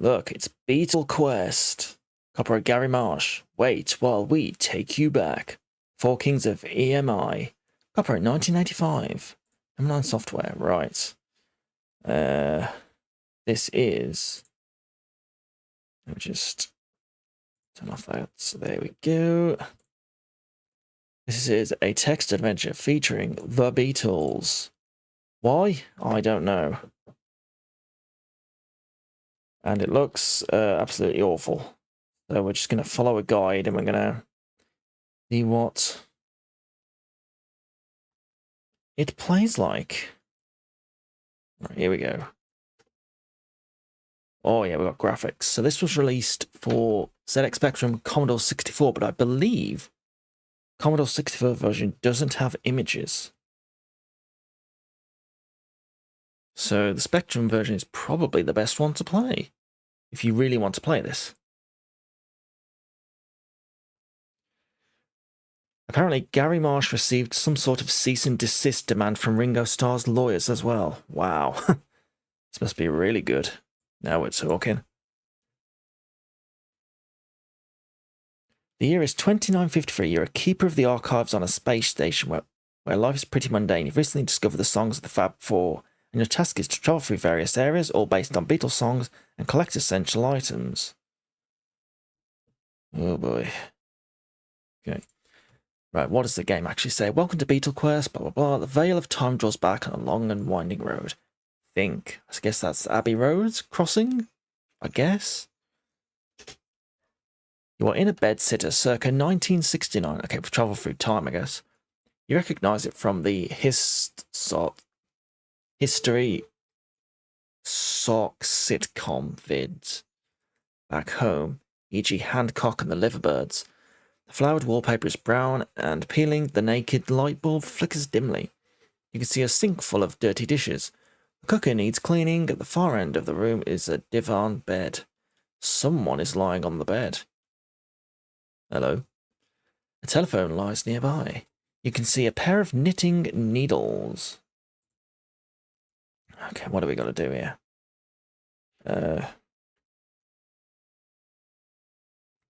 Look, it's Beatle Quest. Copyright Gary Marsh. Wait while we take you back. Four Kings of EMI. Copyright 1985. M9 Software. Right. This is... Let me just turn off that. So there we go. This is a text adventure featuring the Beatles. Why? I don't know. And it looks absolutely awful. So we're just going to follow a guide and we're going to see what it plays like. Right, here we go. Oh yeah, we've got graphics. So this was released for ZX Spectrum Commodore 64, but I believe Commodore 64 version doesn't have images. So the Spectrum version is probably the best one to play, if you really want to play this. Apparently, Gary Marsh received some sort of cease and desist demand from Ringo Starr's lawyers as well. Wow. This must be really good. Now we're talking. The year is 2953. You're a keeper of the archives on a space station where life is pretty mundane. You've recently discovered the songs of the Fab Four, and your task is to travel through various areas, all based on Beatles songs, and collect essential items. Oh boy. Okay. Right, what does the game actually say? Welcome to Beatle Quest, blah blah blah. The veil of time draws back on a long and winding road. I guess that's Abbey Road crossing? I guess. You are in a bedsitter circa 1969. Okay, we travel through time, I guess. You recognise it from the history sock sitcom vids. Back home, e.g. Hancock and the Liverbirds. The flowered wallpaper is brown and peeling. The naked light bulb flickers dimly. You can see a sink full of dirty dishes. The cooker needs cleaning. At the far end of the room is a divan bed. Someone is lying on the bed. Hello. A telephone lies nearby. You can see a pair of knitting needles. Okay, what do we got to do here?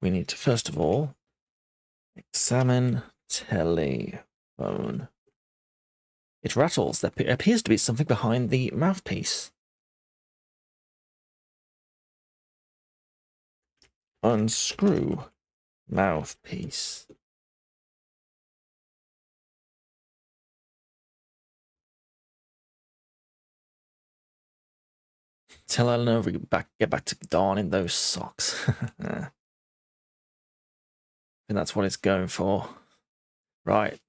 We need to, first of all, examine telephone. It rattles. There appears to be something behind the mouthpiece. Unscrew mouthpiece. Tell Eleanor we get back to darning those socks. I think that's what it's going for. Right.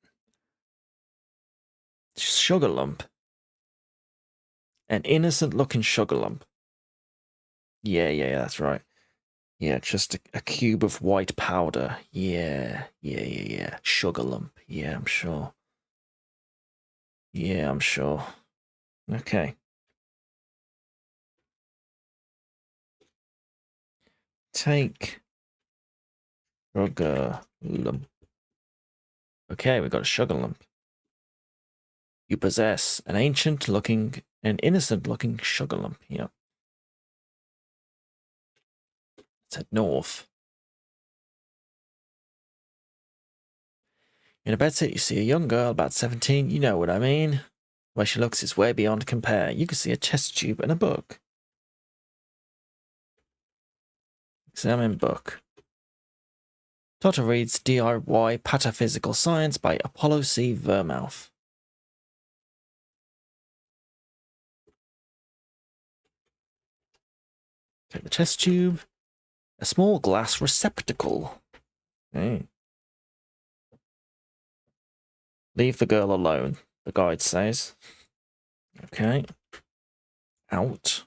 Sugar lump. An innocent looking sugar lump. Yeah, that's right. Yeah, just a cube of white powder. Yeah. Sugar lump. Yeah, I'm sure. Yeah, I'm sure. Okay. Take sugar lump. Okay, we've got a sugar lump. You possess an innocent-looking sugar lump. Yep. Let's head north. In a bedsit, you see a young girl, about 17. You know what I mean. The way she looks is way beyond compare. You can see a test tube and a book. Examine book. Toto reads DIY Pataphysical Science by Apollo C. Vermouth. Take the test tube. A small glass receptacle. Okay. Leave the girl alone, the guide says. Okay. Out.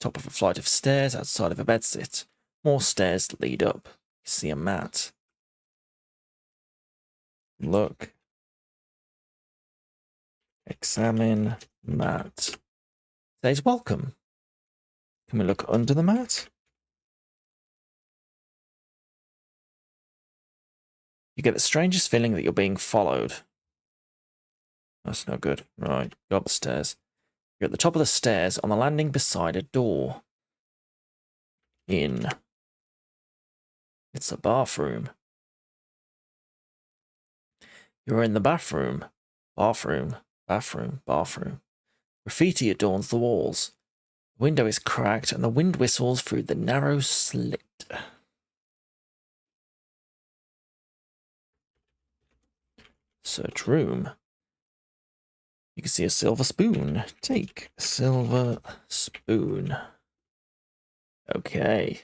Top of a flight of stairs outside of a bedsit. More stairs lead up. You see a mat. Look. Examine mat. Says welcome. Can we look under the mat? You get the strangest feeling that you're being followed. That's no good. Right, go up the stairs. You're at the top of the stairs on the landing beside a door. In. It's a bathroom. You're in the bathroom. Bathroom. Bathroom. Bathroom. Graffiti adorns the walls. The window is cracked and the wind whistles through the narrow slit. Search room. You can see a silver spoon. Take a silver spoon. Okay.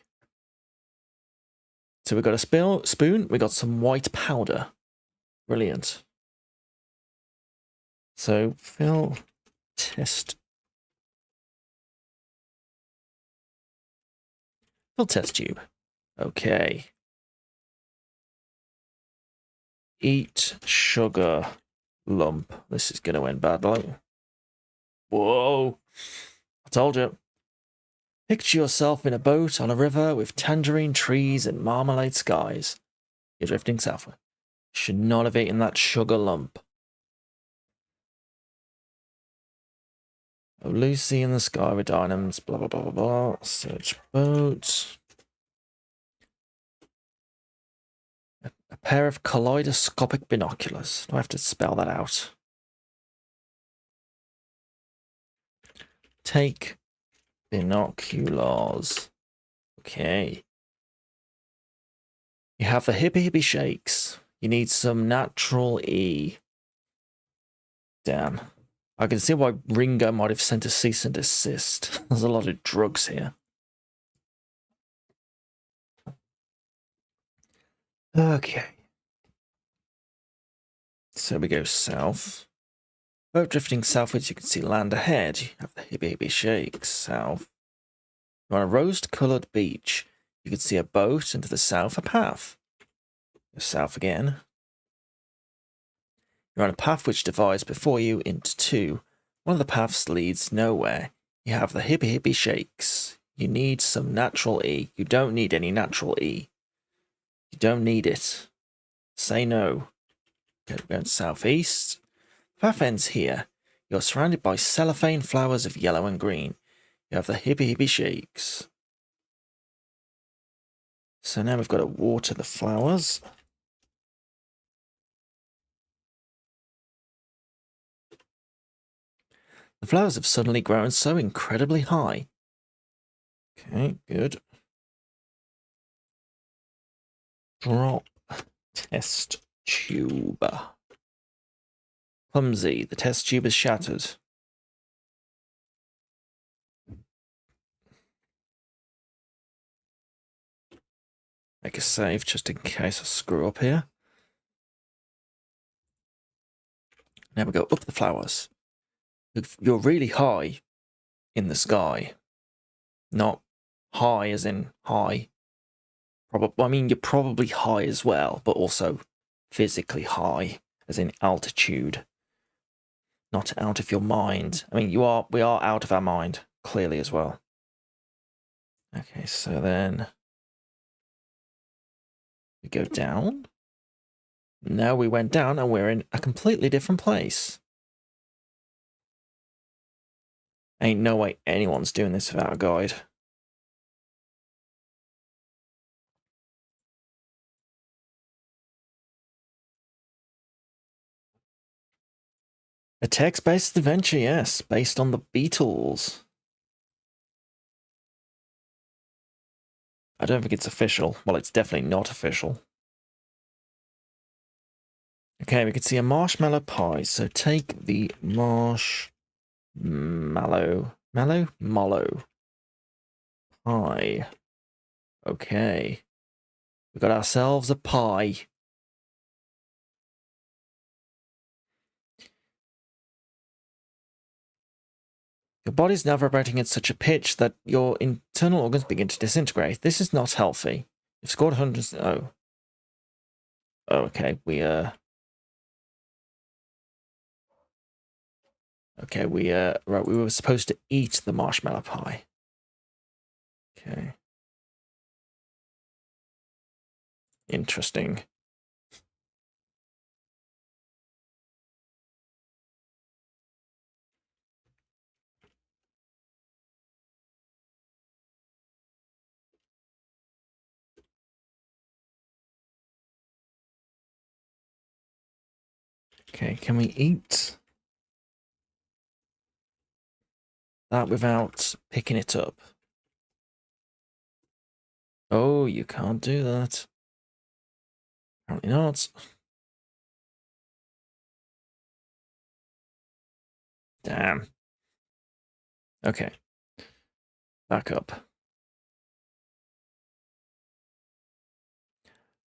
So we got a spoon. We got some white powder. Brilliant. So fill test. Fill test tube. Okay. Eat sugar lump. This is going to end badly. Whoa. I told you. Picture yourself in a boat on a river with tangerine trees and marmalade skies. You're drifting southward. You should not have eaten that sugar lump. Oh, Lucy in the sky with diamonds. Blah, blah, blah, blah, blah. Search boat. A pair of kaleidoscopic binoculars. Do I have to spell that out? Take binoculars. Okay. You have the hippie hippie shakes. You need some natural E. Damn. I can see why Ringo might have sent a cease and desist. There's a lot of drugs here. Okay. So we go south. Boat drifting southwards, you can see land ahead. You have the hippie hippie shakes south. You're on a rose-coloured beach. You can see a boat, and to the south, a path. Go south again. You're on a path which divides before you into two. One of the paths leads nowhere. You have the hippie hippie shakes. You need some natural E. You don't need any natural E. You don't need it. Say no. Okay, we're going southeast. Path ends here. You're surrounded by cellophane flowers of yellow and green. You have the hippie hippie shakes. So now we've got to water the flowers. The flowers have suddenly grown so incredibly high. Okay, good. Drop test tube. Clumsy. The test tube is shattered. Make a save just in case I screw up here. Now we go up the flowers. You're really high in the sky. Not high as in high. I mean, you're probably high as well, but also physically high, as in altitude. Not out of your mind. I mean, we are out of our mind, clearly as well. Okay, so then we go down. Now we went down and we're in a completely different place. Ain't no way anyone's doing this without a guide. A text-based adventure, yes, based on the Beatles. I don't think it's official. Well, it's definitely not official. Okay, we can see a marshmallow pie. So take the mallow pie. Okay. We got ourselves a pie. Your body's now vibrating at such a pitch that your internal organs begin to disintegrate. This is not healthy. You've scored hundreds. Oh. Oh, okay. Okay, right, we were supposed to eat the marshmallow pie. Okay. Interesting. Okay, can we eat that without picking it up? Oh, you can't do that. Apparently not. Damn. Okay. Back up.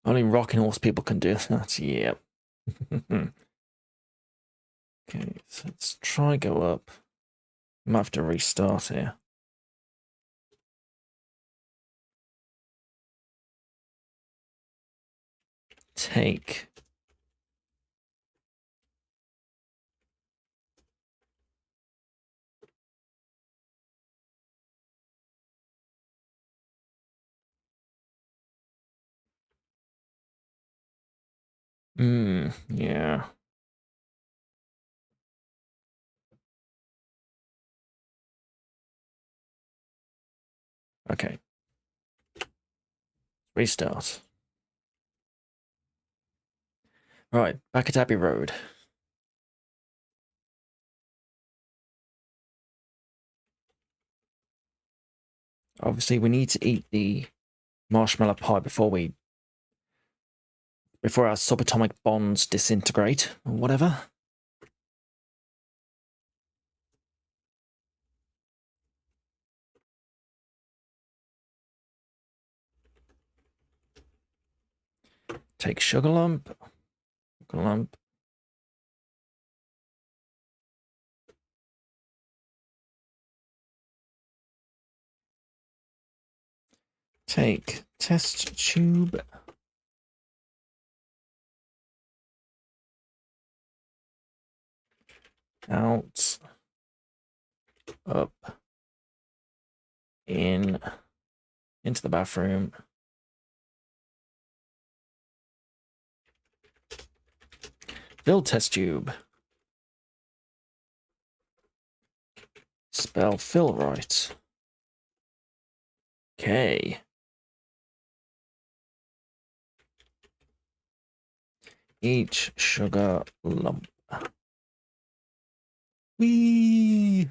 Only rocking horse people can do that. Yep. Okay, so let's try go up. Might have to restart here. Take. Yeah. Okay. Restart. Right, back at Abbey Road. Obviously, we need to eat the marshmallow pie before our subatomic bonds disintegrate or whatever. Take sugar lump. Sugar lump. Take test tube. Out. Up. In. Into the bathroom. Fill test tube. Spell fill right. Okay. Each sugar lump. Whee!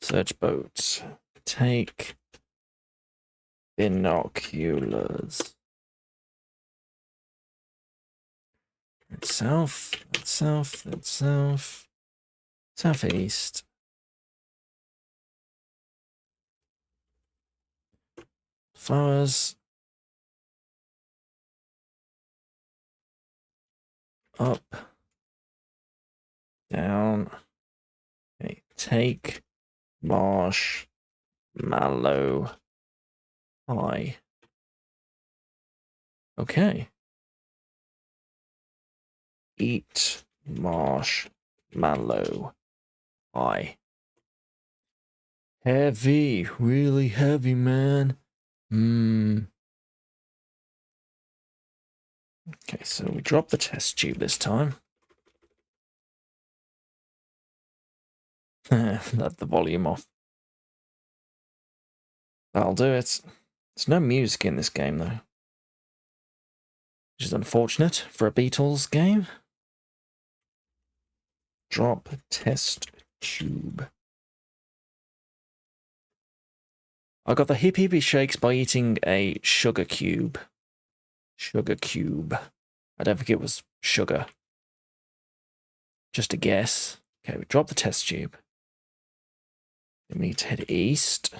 Search boats. Take binoculars. South, south, south, southeast. Flowers. Up. Down. Okay. Take marshmallow pie. Okay. Eat marshmallow pie. Heavy, really heavy, man. Okay, so we drop the test tube this time. Let the volume off. That'll do it. There's no music in this game, though, which is unfortunate for a Beatles game. Drop test tube. I got the hippie hippie shakes by eating a sugar cube. Sugar cube. I don't think it was sugar. Just a guess. Okay, we drop the test tube. We need to head east.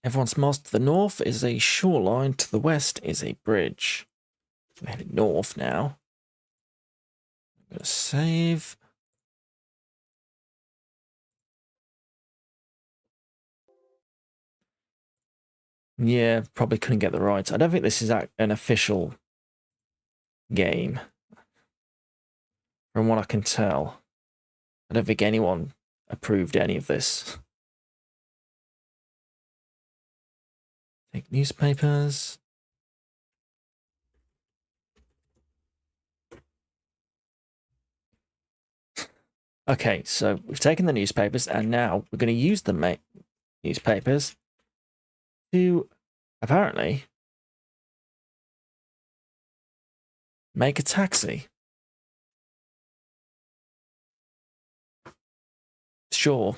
Everyone smiles. To the north is a shoreline. To the west is a bridge. We're heading north now. I'm going to save. Yeah, probably couldn't get the rights. I don't think this is an official game. From what I can tell. I don't think anyone approved any of this. Take newspapers. Okay, so we've taken the newspapers and now we're going to use the newspapers to apparently make a taxi. Sure.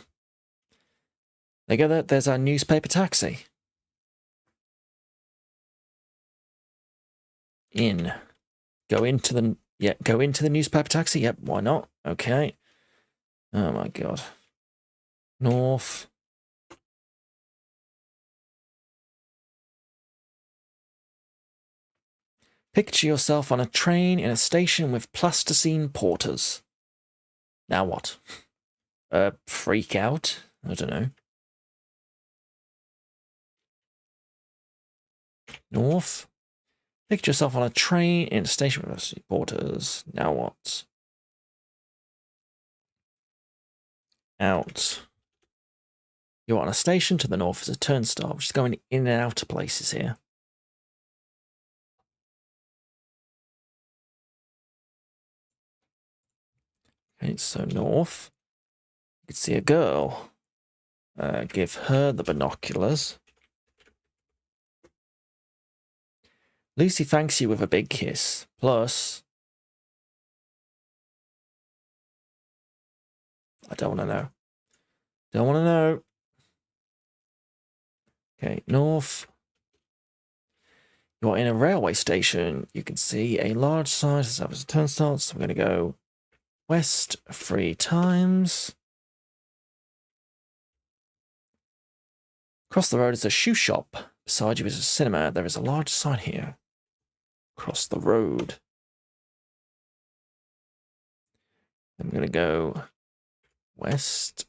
There you go. There's our newspaper taxi. In. Go into the newspaper taxi. Yep, why not? Okay. Oh my god. North. Picture yourself on a train in a station with plasticine porters. Now what? Freak out? I don't know. North. Picture yourself on a train in a station with plasticine porters. Now what? Out. You're on a station to the north is a turnstile, which is going in and out of places here. Okay, so north. You can see a girl. Give her the binoculars. Lucy thanks you with a big kiss. Plus, I don't want to know. Don't want to know. Okay, north. You're in a railway station. You can see a large sign as a turnstile. So we're going to go west 3 times. Across the road is a shoe shop. Beside you is a cinema. There is a large sign here. Across the road. I'm going to go west.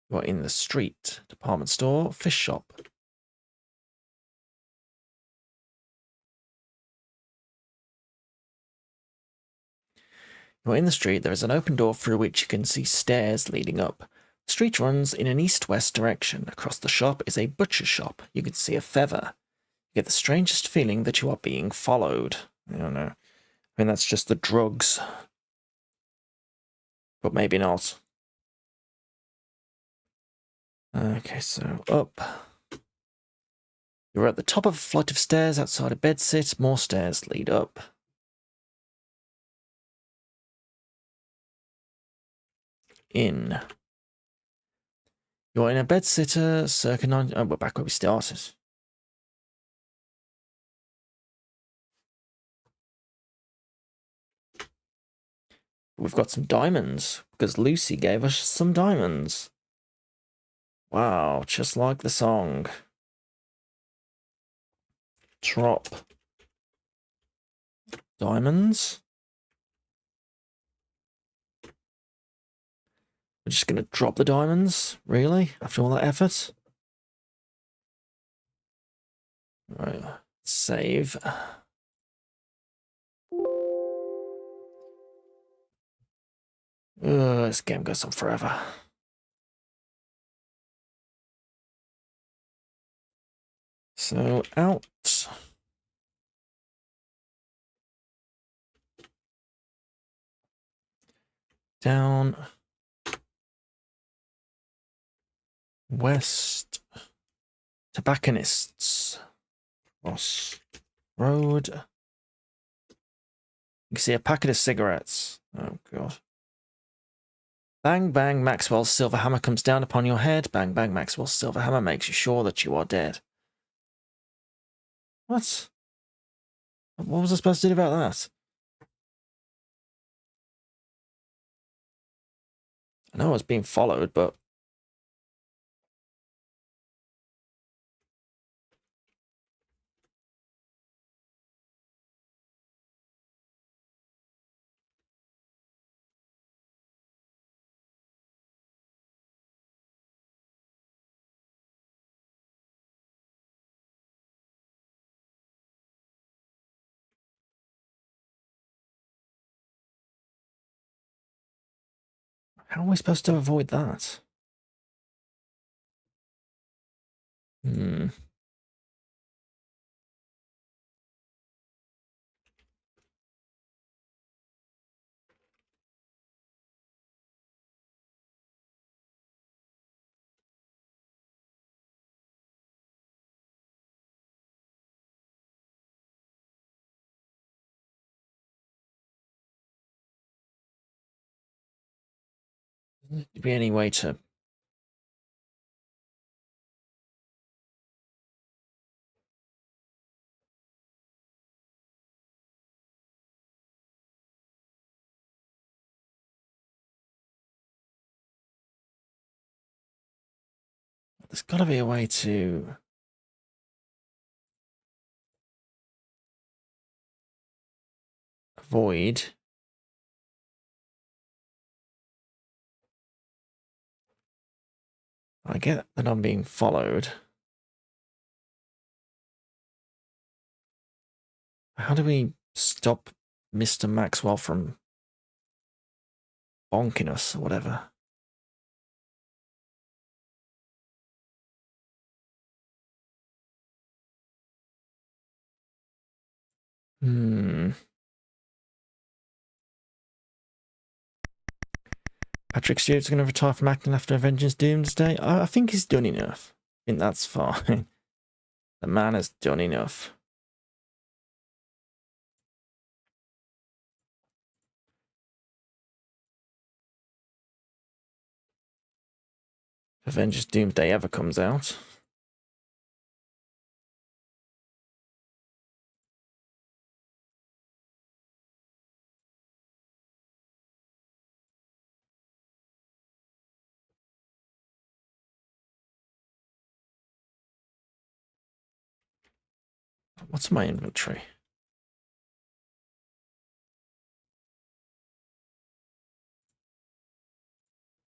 You're in the street. Department store. Fish shop. You're in the street. There is an open door through which you can see stairs leading up. The street runs in an east-west direction. Across the shop is a butcher's shop. You can see a feather. You get the strangest feeling that you are being followed. I don't know. I mean, that's just the drugs. But maybe not. Okay, so up. You're at the top of a flight of stairs outside a bedsit. More stairs lead up. In. You're in a bedsitter circa 9... Oh, we're back where we started. We've got some diamonds, because Lucy gave us some diamonds. Wow, just like the song. Drop. Diamonds. We're just going to drop the diamonds? Really? After all that effort? Right, save. This game goes on forever. So, out. Down. West. Tobacconists. Cross. Road. You can see a packet of cigarettes. Oh, God. Bang, bang, Maxwell's silver hammer comes down upon your head. Bang, bang, Maxwell's silver hammer makes you sure that you are dead. What? What was I supposed to do about that? I know I was being followed, but... How are we supposed to avoid that? Hmm. There'd be any way to... There's got to be a way to... avoid... I get that I'm being followed. How do we stop Mr. Maxwell from bonking us or whatever? Patrick Stewart's going to retire from acting after Avengers Doomsday. I think he's done enough. I think that's fine. The man has done enough. If Avengers Doomsday ever comes out. What's my inventory?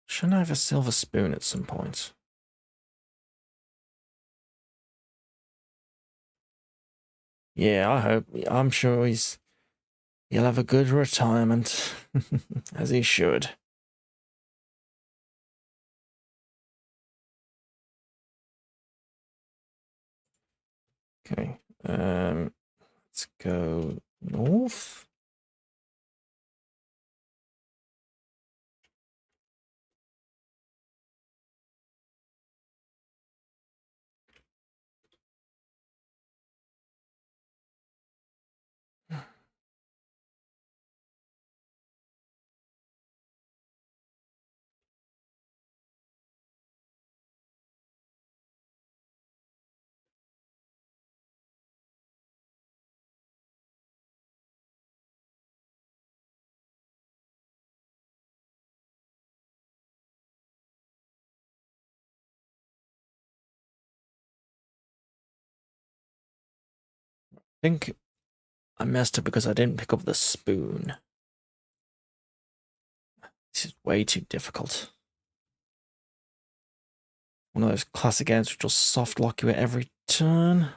Shouldn't I have a silver spoon at some point? Yeah, I hope. I'm sure he'll have a good retirement, as he should. Okay, let's go north. I think I messed up because I didn't pick up the spoon. This is way too difficult. One of those classic games which will soft lock you at every turn.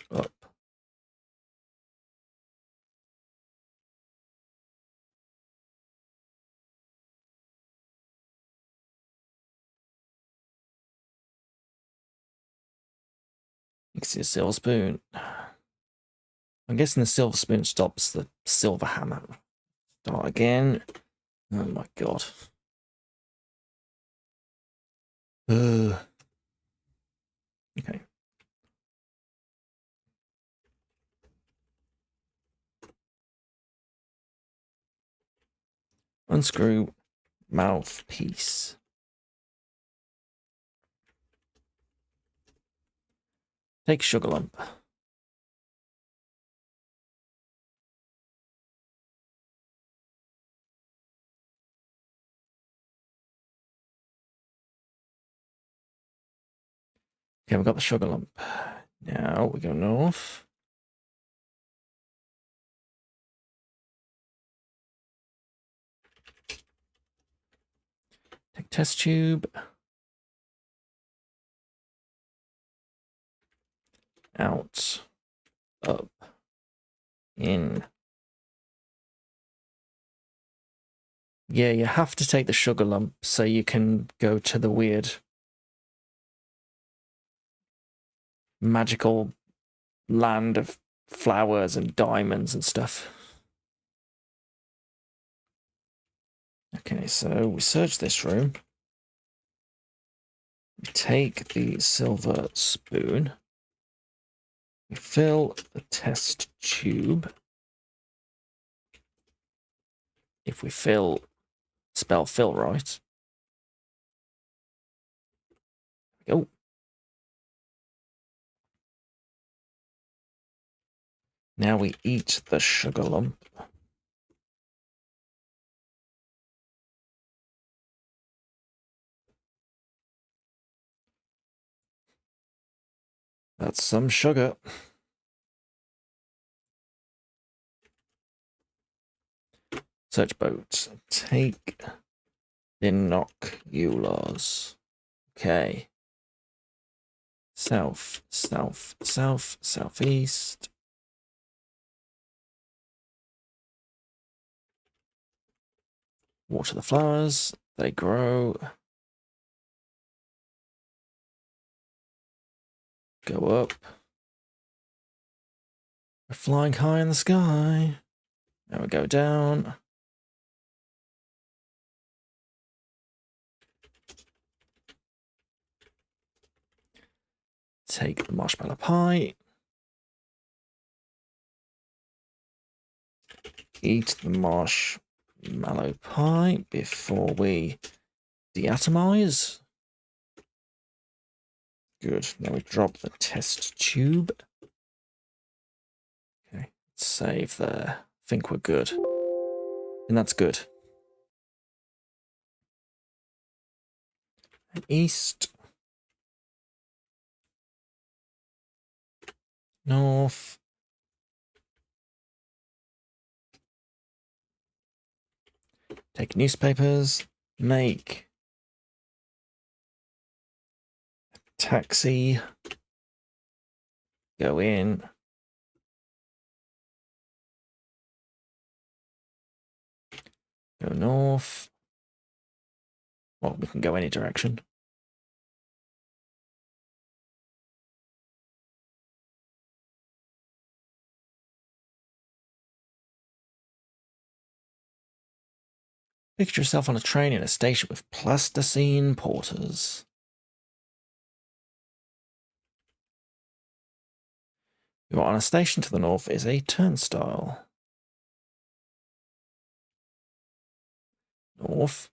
Up. You can see a silver spoon. I'm guessing the silver spoon stops the silver hammer. Start again. Oh my god. Okay. Unscrew mouthpiece. Take sugar lump. Okay, we've got the sugar lump. Now we go north. Take test tube. Out. Up. In. Yeah, you have to take the sugar lump so you can go to the weird magical land of flowers and diamonds and stuff. Okay, so we search this room. We take the silver spoon. We fill the test tube. If we spell fill right. Go. Now we eat the sugar lump. That's some sugar. Search boat. Take binoculars. Okay. South, south, south, southeast. Water the flowers. They grow. Go up. We're flying high in the sky. Now we go down. Take the marshmallow pie. Eat the marshmallow pie before we deatomize. Good. Now we drop the test tube. Okay, save there. I think we're good. And that's good. East. North. Take newspapers. Make taxi. Go in. Go north. Well, we can go any direction. Picture yourself on a train in a station with plasticine porters. You are on a station to the north is a turnstile. North.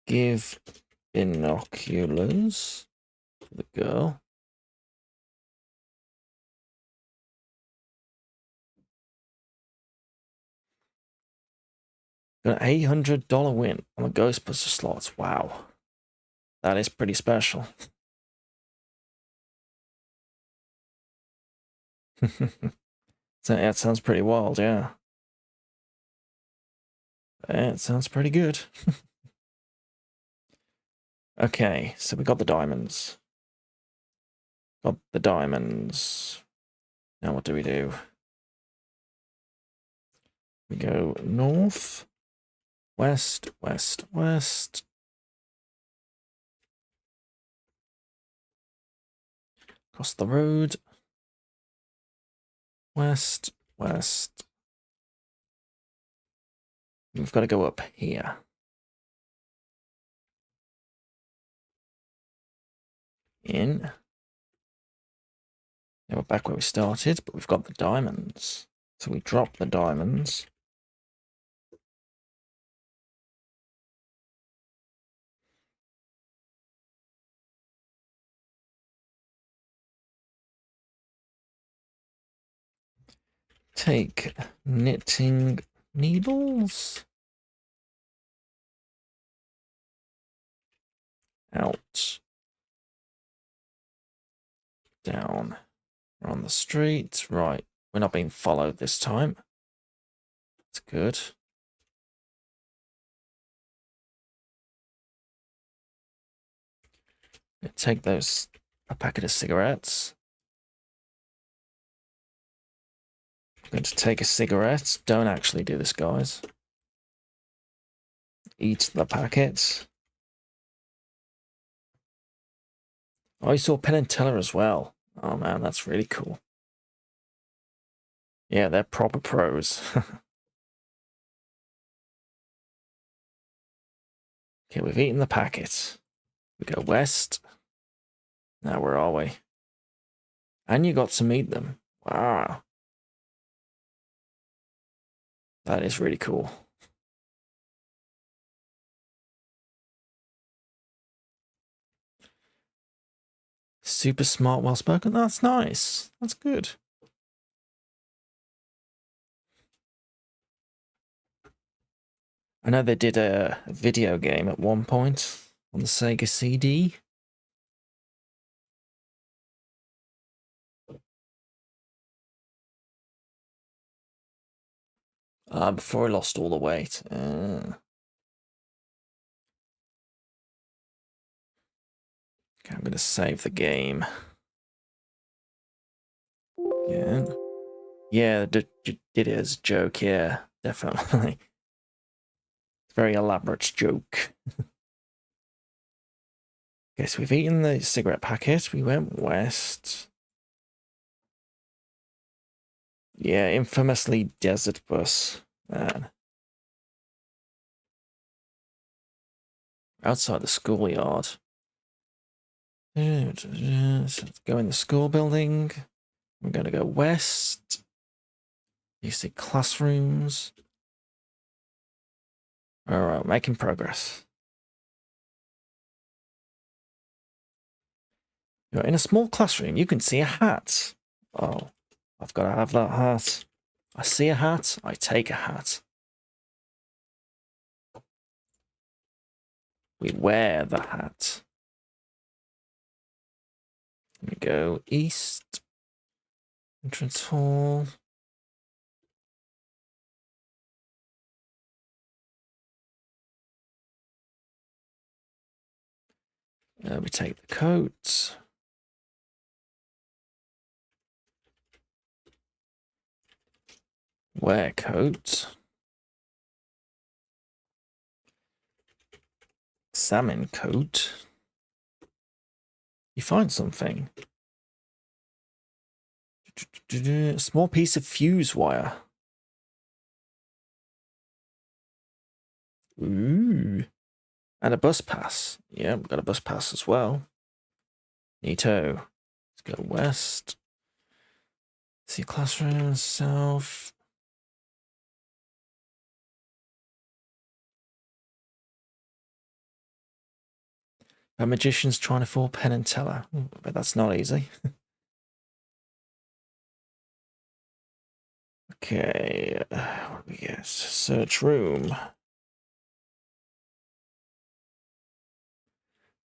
Give binoculars to the girl. Got an $800 win on the Ghostbuster slots. Wow. That is pretty special. So that sounds pretty wild, yeah. It sounds pretty good. Okay, so we got the diamonds. Got the diamonds. Now what do? We go north, west, west, west. Across the road. West, west. We've got to go up here. In. Now we're back where we started, but we've got the diamonds. So we drop the diamonds. Take knitting needles. Out. Down. We're on the street. Right. We're not being followed this time. That's good. Take a packet of cigarettes. I'm going to take a cigarette. Don't actually do this, guys. Eat the packet. Oh, you saw Penn and Teller as well. Oh man, that's really cool. Yeah, they're proper pros. Okay, we've eaten the packet. We go west. Now, where are we? And you got to meet them. Wow. That is really cool. Super smart, well spoken. That's nice. That's good. I know they did a video game at one point on the Sega CD. Before I lost all the weight. Okay, I'm going to save the game. Yeah. Yeah, did it as a joke. Yeah, definitely. Very elaborate joke. Okay, so we've eaten the cigarette packet. We went west. Yeah, infamously desert bus. Man. Outside the schoolyard. So let's go in the school building. We're going to go west. You see classrooms. All right, making progress. You're in a small classroom. You can see a hat. Oh, I've got to have that hat. I see a hat. I take a hat. We wear the hat. We go east. Entrance hall. We take the coat. Wear coat. Examine coat. You find something. A small piece of fuse wire. Ooh. And a bus pass. Yeah, we've got a bus pass as well. Neato. Let's go west. See classroom, south. A magician's trying to fool Penn and Teller. But that's not easy. Okay. What do we get? Search room.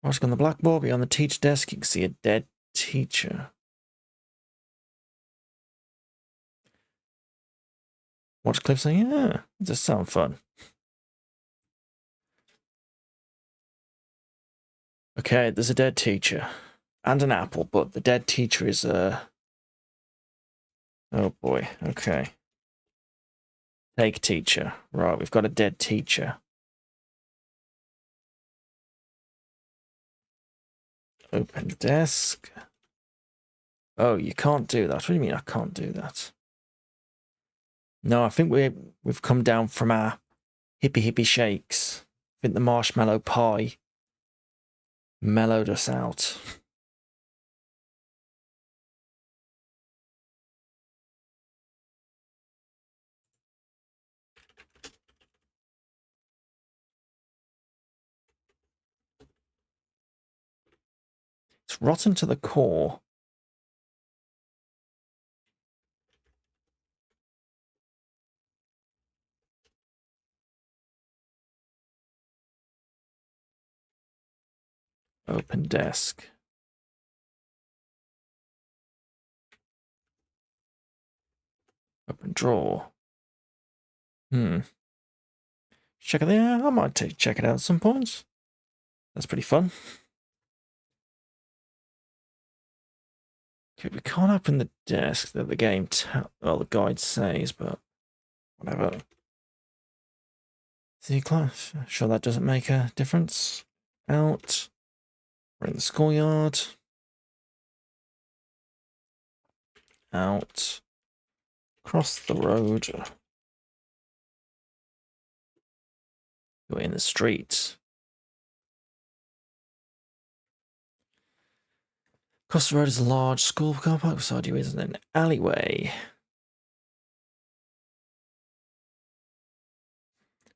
What's on the blackboard? Beyond the teacher desk, you can see a dead teacher. Watch clips saying, yeah, it does sound fun. Okay, there's a dead teacher. And an apple, but the dead teacher is a... Oh boy, okay. Take teacher. Right, we've got a dead teacher. Open desk. Oh, you can't do that. What do you mean I can't do that? No, I think we've come down from our hippie shakes. I think the marshmallow pie mellowed us out. It's rotten to the core. Open desk. Open drawer. Check it out. I might check it out at some point. That's pretty fun. Okay, we can't open the desk that the game, well, the guide says, but whatever. See, class. Sure, that doesn't make a difference. Out. We're in the schoolyard. Out. Cross the road. You're in the street. Across the road is a large school car park. Beside you is an alleyway.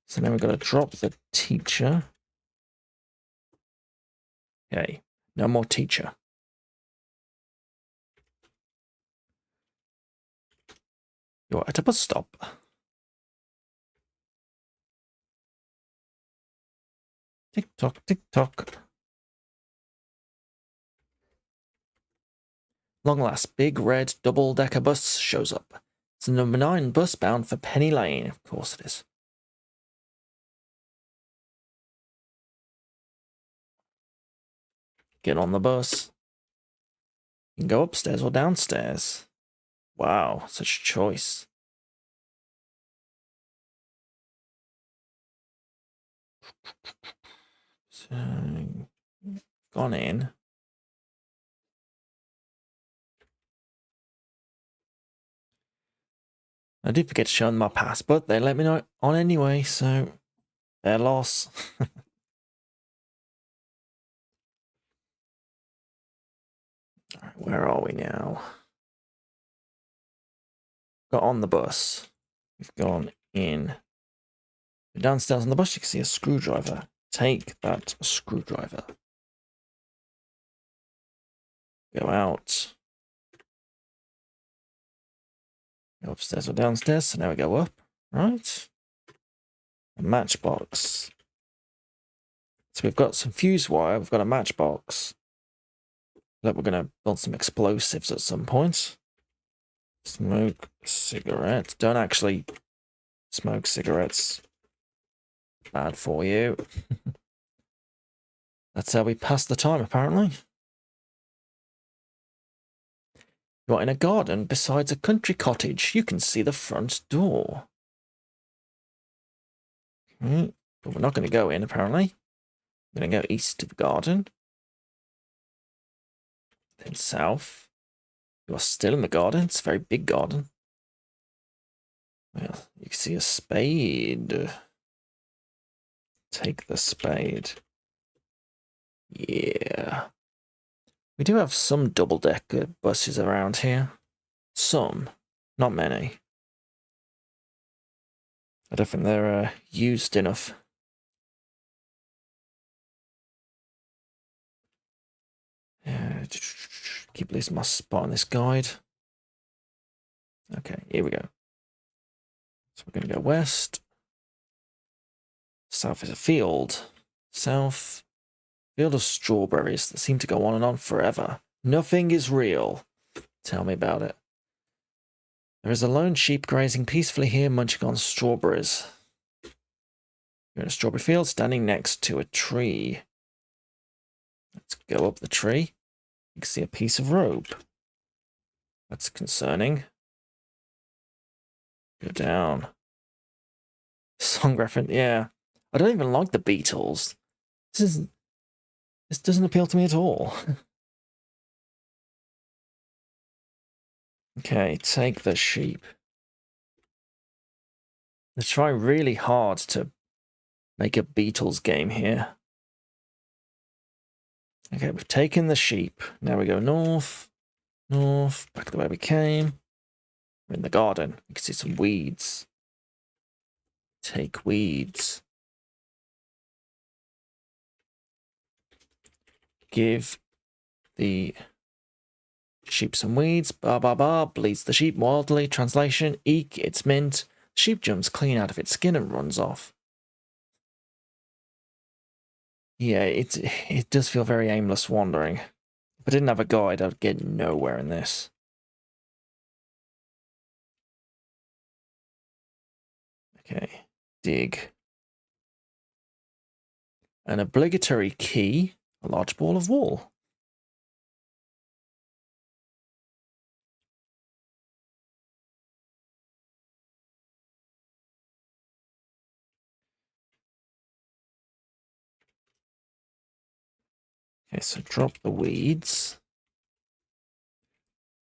So now we've got to drop the teacher. Okay, no more teacher. You're at a bus stop. Tick tock, tick tock. Long last, big red double-decker bus shows up. It's the number 9 bus bound for Penny Lane. Of course it is. Get on the bus. You can go upstairs or downstairs. Wow, such a choice. So, gone in. I did forget to show them my pass, but they let me know on anyway, so their loss. Alright, where are we now? Got on the bus. We've gone in. Downstairs on the bus, you can see a screwdriver. Take that screwdriver. Go out. Go upstairs or downstairs, so now we go up, right? A matchbox. So we've got some fuse wire, we've got a matchbox. That we're going to build some explosives at some point. Smoke cigarettes. Don't actually smoke cigarettes. Bad for you. That's how we pass the time, apparently. You're in a garden besides a country cottage. You can see the front door. Okay. But we're not going to go in, apparently. We're going to go east of the garden. Then south. You are still in the garden. It's a very big garden. Well, you can see a spade. Take the spade. Yeah. We do have some double-decker buses around here. Some. Not many. I don't think they're used enough. Keep losing my spot on this guide. Okay, here we go. So we're going to go west. South is a field. South. Field of strawberries that seem to go on and on forever. Nothing is real. Tell me about it. There is a lone sheep grazing peacefully here, munching on strawberries. You're in a strawberry field, standing next to a tree. Let's go up the tree. You can see a piece of rope. That's concerning. Go down. Song reference, yeah. I don't even like the Beatles. This doesn't appeal to me at all. Okay, take the sheep. They're trying really hard to make a Beatles game here. Okay, we've taken the sheep. Now we go north, north, back the way we came. We're in the garden. You can see some weeds. Take weeds. Give the sheep some weeds. Ba ba ba. Bleeds the sheep wildly. Translation: eek, it's mint. Sheep jumps clean out of its skin and runs off. Yeah, it does feel very aimless wandering. If I didn't have a guide, I'd get nowhere in this. Okay, dig. An obligatory key, a large ball of wool. Okay, so drop the weeds.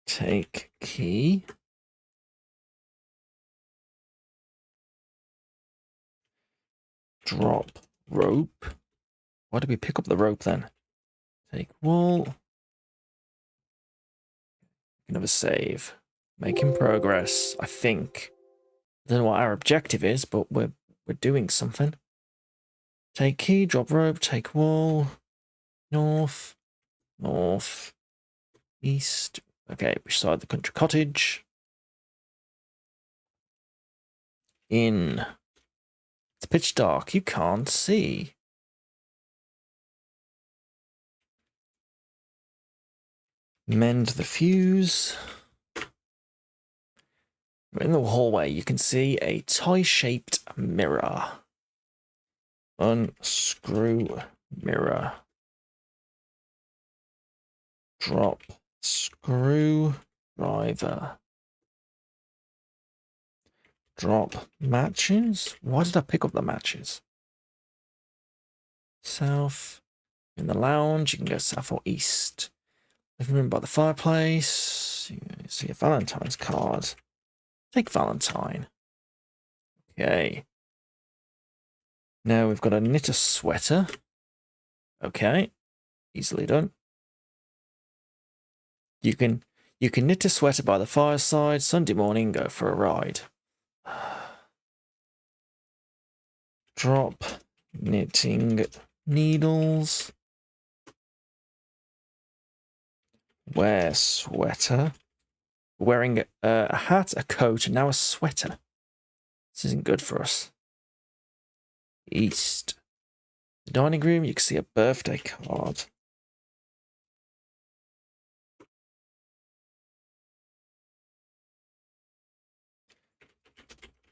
Take key. Drop rope. Why did we pick up the rope then? Take wool. Another save. Making progress, I think. I don't know what our objective is, but we're doing something. Take key, drop rope, take wall. North. North. East. Okay, beside the country cottage. In. It's pitch dark. You can't see. Mend the fuse. In the hallway, you can see a tie-shaped mirror. Unscrew mirror. Drop screwdriver. Drop matches? Why did I pick up the matches? South. In the lounge, you can go south or east. Living room by the fireplace. You see a Valentine's card. Take Valentine. Okay. Now we've got to knit a sweater. Okay. Easily done. You can knit a sweater by the fireside. Sunday morning, go for a ride. Drop knitting needles. Wear sweater. Wearing a hat, a coat, and now a sweater. This isn't good for us. East. The dining room, you can see a birthday card.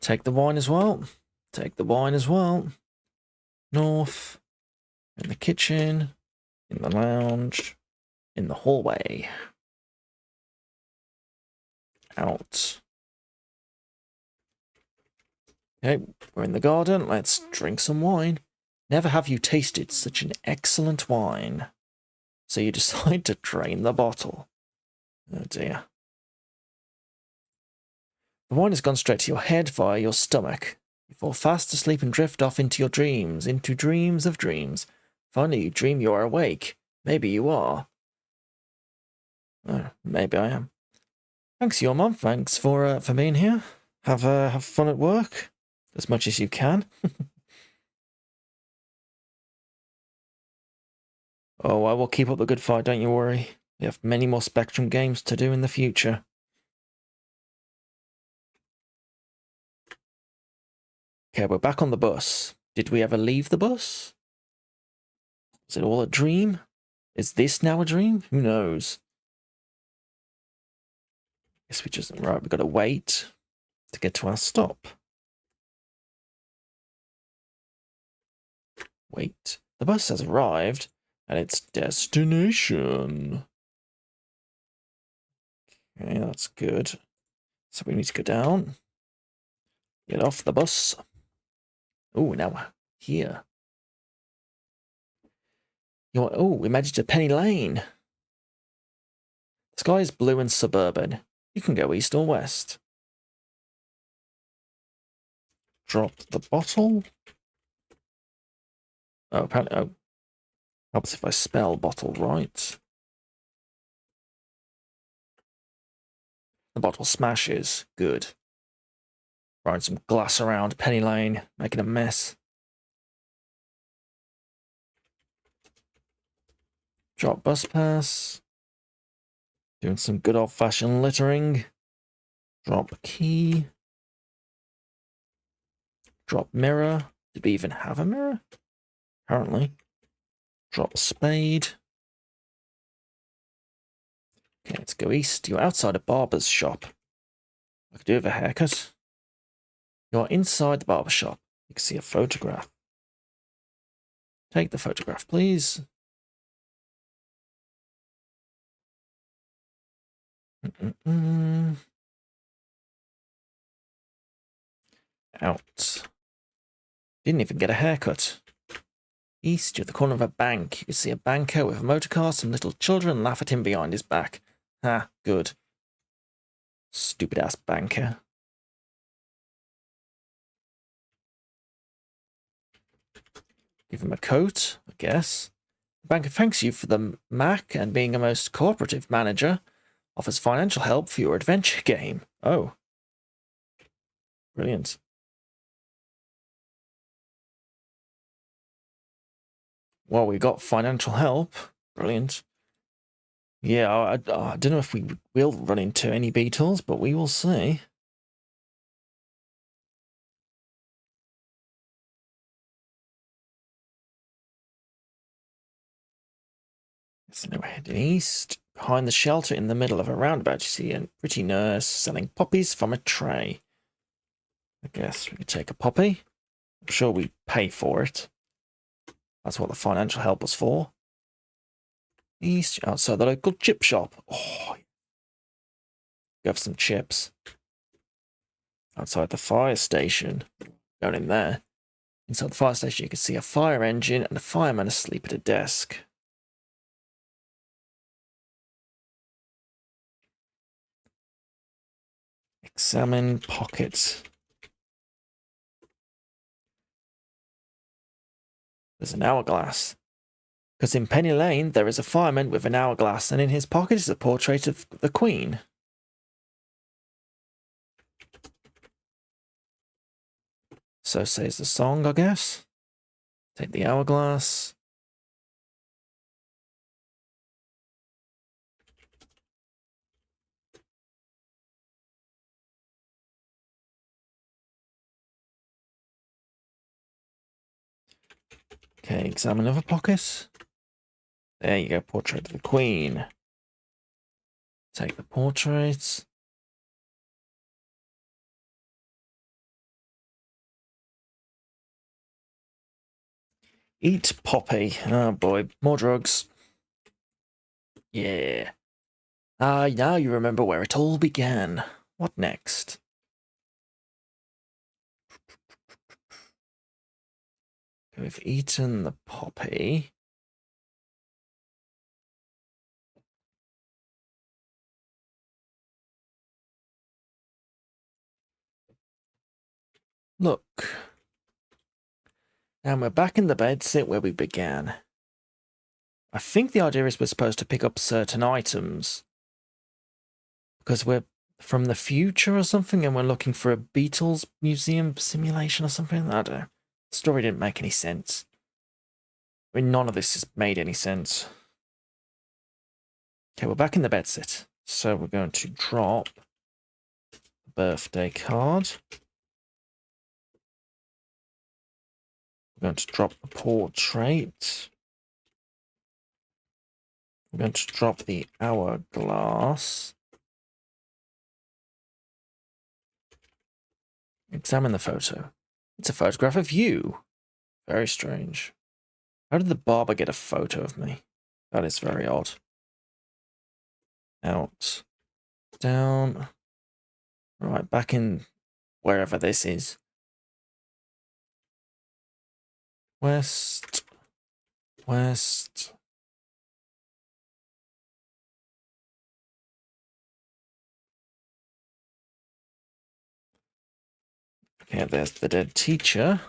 Take the wine as well. Take the wine as well. North. In the kitchen. In the lounge. In the hallway. Out. Okay, we're in the garden. Let's drink some wine. Never have you tasted such an excellent wine. So you decide to drain the bottle. Oh dear. The wine has gone straight to your head via your stomach. You fall fast asleep and drift off into your dreams, into dreams of dreams. Finally, you dream you are awake. Maybe you are. Oh, maybe I am. Thanks, your mum. Thanks for being here. Have fun at work, as much as you can. Oh, I will keep up the good fight. Don't you worry. We have many more Spectrum games to do in the future. Okay, we're back on the bus. Did we ever leave the bus? Is it all a dream? Is this now a dream? Who knows? Guess we just... Right, we've got to wait to get to our stop. Wait. The bus has arrived at its destination. Okay, that's good. So we need to go down. Get off the bus. Oh, now we're here. Oh, we made it to Penny Lane. The sky is blue and suburban. You can go east or west. Drop the bottle. Oh, apparently, oh. Helps if I spell bottle right. The bottle smashes. Good. Throwing some glass around Penny Lane, making a mess. Drop bus pass. Doing some good old-fashioned littering. Drop key. Drop mirror. Did we even have a mirror? Apparently. Drop spade. Okay, let's go east. You're outside a barber's shop. I could do with a haircut. You're inside the barber shop. You can see a photograph. Take the photograph, please. Out. Didn't even get a haircut. East, you're at the corner of a bank. You can see a banker with a motor car. Some little children laugh at him behind his back. Ah, good. Stupid-ass banker. Give him a coat, I guess. The banker thanks you for the Mac and being a most cooperative manager. offers financial help for your adventure game. Oh, brilliant. Well, we got financial help. Brilliant. Yeah, I don't know if we will run into any Beatles, but we will see. So now we're heading east. Behind the shelter in the middle of a roundabout, you see a pretty nurse selling poppies from a tray. I guess we could take a poppy. I'm sure we pay for it. That's what the financial help was for. East, outside the local chip shop. Oh, go for some chips. Outside the fire station. Going in there. Inside the fire station, you can see a fire engine and a fireman asleep at a desk. Examine pockets. There's an hourglass. Because in Penny Lane, there is a fireman with an hourglass, and in his pocket is a portrait of the Queen. So says the song, I guess. Take the hourglass. Okay, examine other pockets. There you go, portrait of the Queen. Take the portraits. Eat poppy. Oh boy, more drugs. Yeah. Ah, now you remember where it all began. What next? We've eaten the poppy. Look. And we're back in the bed sit where we began. I think the idea is we're supposed to pick up certain items. Because we're from the future or something and we're looking for a Beatles museum simulation or something. I don't know. The story didn't make any sense. I mean, none of this has made any sense. Okay, we're back in the bed sit. So we're going to drop the birthday card. We're going to drop the portrait. We're going to drop the hourglass. Examine the photo. It's a photograph of you. Very strange. How did the barber get a photo of me? That is very odd. Out. Down. Right, back in wherever this is. West. West. Okay, there's the dead teacher.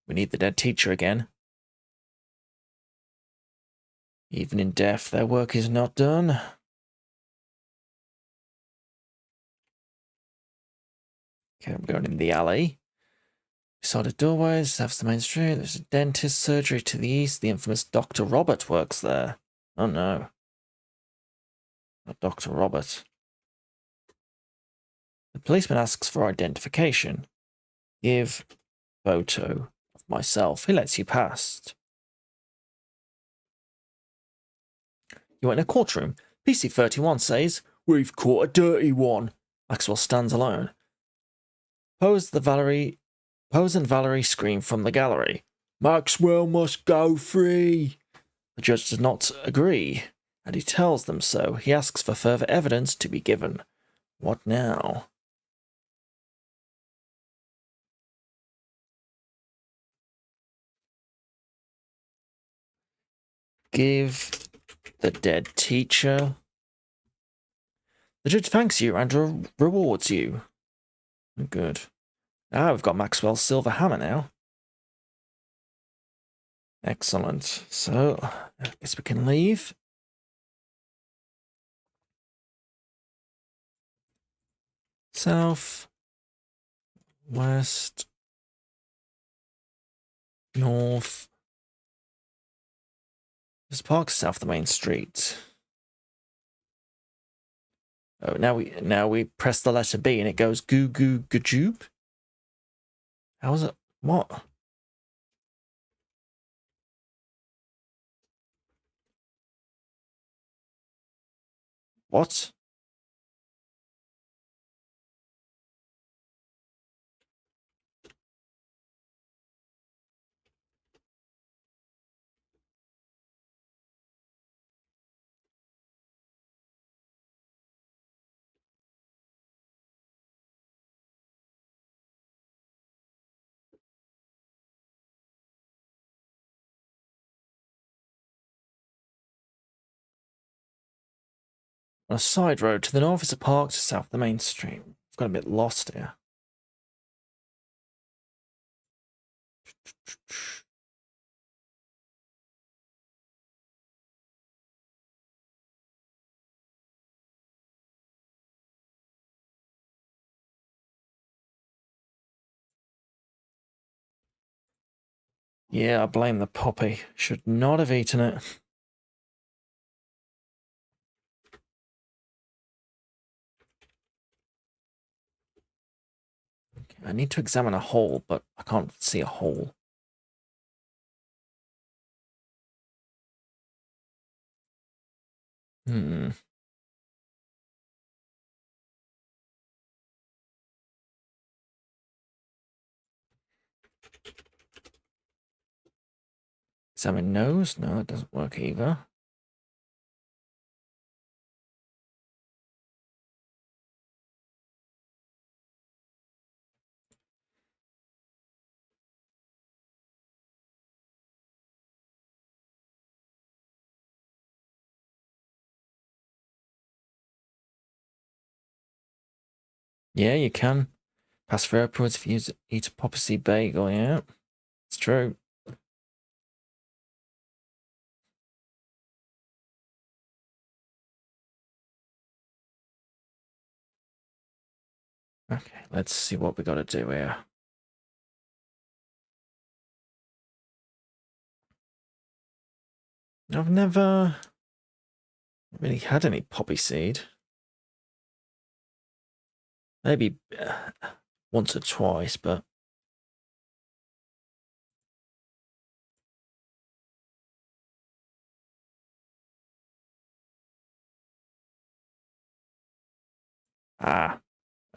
We need the dead teacher again. Even in death, their work is not done. Okay, I'm going in the alley. Beside the doorways, that's the main street. There's a dentist surgery to the east. The infamous Dr. Robert works there. Oh no. Not Dr. Robert. The policeman asks for identification. Give photo of myself. He lets you past. You're in a courtroom. PC-31 says, "We've caught a dirty one." Maxwell stands alone. Pose and Valerie scream from the gallery. "Maxwell must go free." The judge does not agree, and he tells them so. He asks for further evidence to be given. What now? Give the dead teacher. The judge thanks you and rewards you. Good. Ah, we've got Maxwell's silver hammer now. Excellent. So, I guess we can leave. south, west, north. There's park south the main street. Oh, now we press the letter B and it goes goo goo gajoob. How is it? What? What? On a side road to the north is a park to south the main street. I've got a bit lost here. Yeah, I blame the poppy. Should not have eaten it. I need to examine a hole, but I can't see a hole. Hmm. Examine nose? No, that doesn't work either. Yeah, you can. Pass for upwards if you eat a poppy seed bagel, yeah. It's true. Okay, let's see what we got to do here. I've never really had any poppy seed. Maybe once or twice, but... Ah,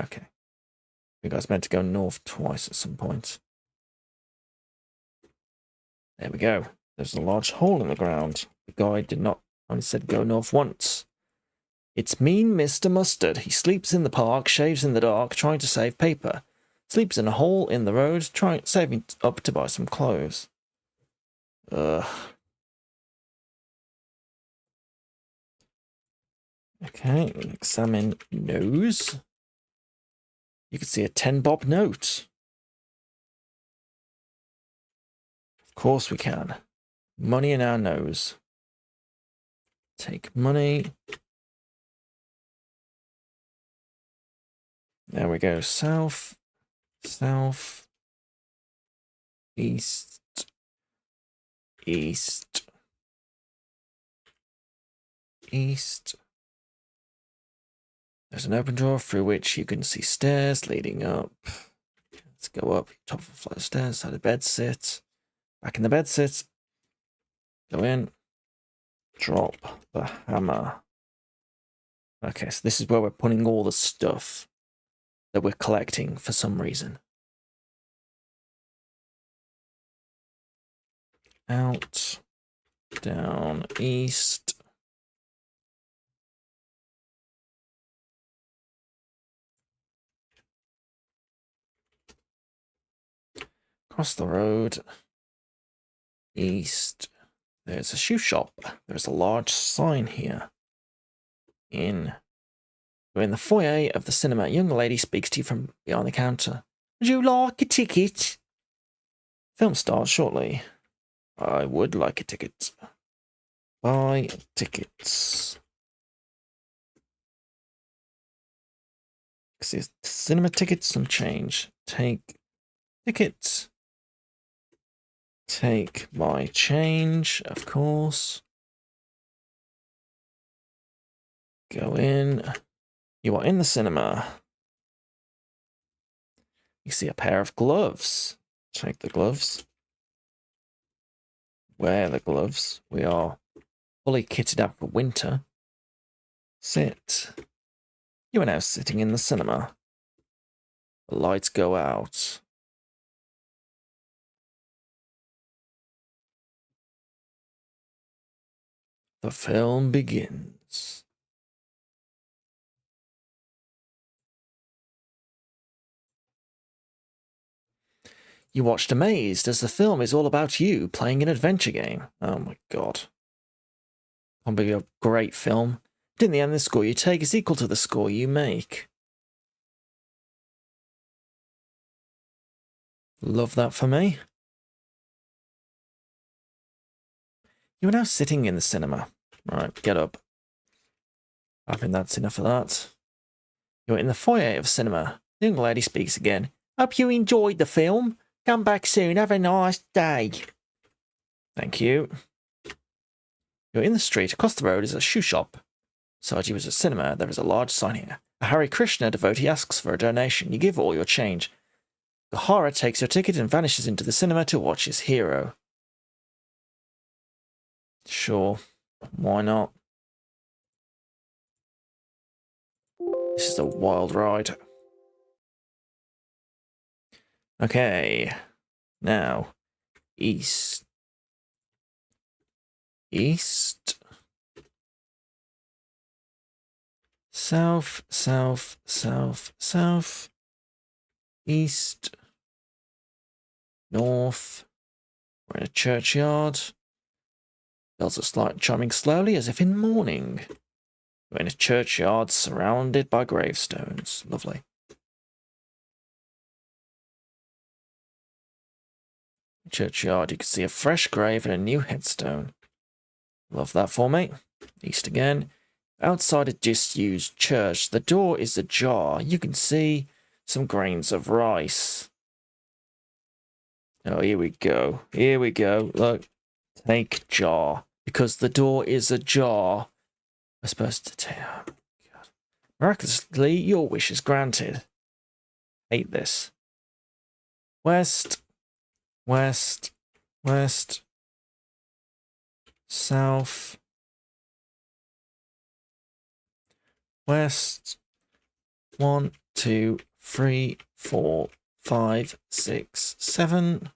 okay. You guys meant to go north twice at some point. There we go. There's a large hole in the ground. The guide did not, only said go north once. It's mean Mr. Mustard. He sleeps in the park, shaves in the dark, trying to save paper. Sleeps in a hole in the road, saving up to buy some clothes. Ugh. Okay, examine nose. You can see a 10-bob note. Of course we can. Money in our nose. Take money. There we go. South, south, east, east, east. There's an open door through which you can see stairs leading up. Let's go up, top of a flight of stairs, side of bed sit. Back in the bed sit. Go in. Drop the hammer. Okay, so this is where we're putting all the stuff that we're collecting for some reason. Out. Down. East. Across the road. East. There's a shoe shop. There's a large sign here. We're in the foyer of the cinema. A young lady speaks to you from behind the counter. Would you like a ticket? Film starts shortly. I would like a ticket. Buy tickets. see cinema tickets, some change. Take tickets. Take my change, of course. Go in. You are in the cinema. You see a pair of gloves. Take the gloves. Wear the gloves. We are fully kitted up for winter. Sit. You are now sitting in the cinema. The lights go out. The film begins. You watched amazed as the film is all about you playing an adventure game. Oh my god. Probably a great film. But in the end, the score you take is equal to the score you make. Love that for me. You are now sitting in the cinema. Right, get up. I think that's enough of that. You're in the foyer of cinema. The young lady speaks again. Hope you enjoyed the film. Come back soon. Have a nice day. Thank you. You're in the street. Across the road is a shoe shop. Beside you is a cinema. There is a large sign here. A Hare Krishna devotee asks for a donation. You give all your change. Gahara takes your ticket and vanishes into the cinema to watch his hero. Sure. Why not? This is a wild ride. Okay. Now, east. East. South, south, south, south. East. North. We're in a churchyard. Bells are chiming slowly as if in mourning. We're in a churchyard surrounded by gravestones. Lovely. Churchyard, you can see a fresh grave and a new headstone. Love that for me. East again. Outside a disused church, the door is ajar. You can see some grains of rice. Oh, here we go. Here we go. Look. Take jar. Because the door is ajar. I'm supposed to take... Oh, God. Miraculously, your wish is granted. Hate this. West. West. West. South. West. 1, 2, 3, 4, 5, 6, 7.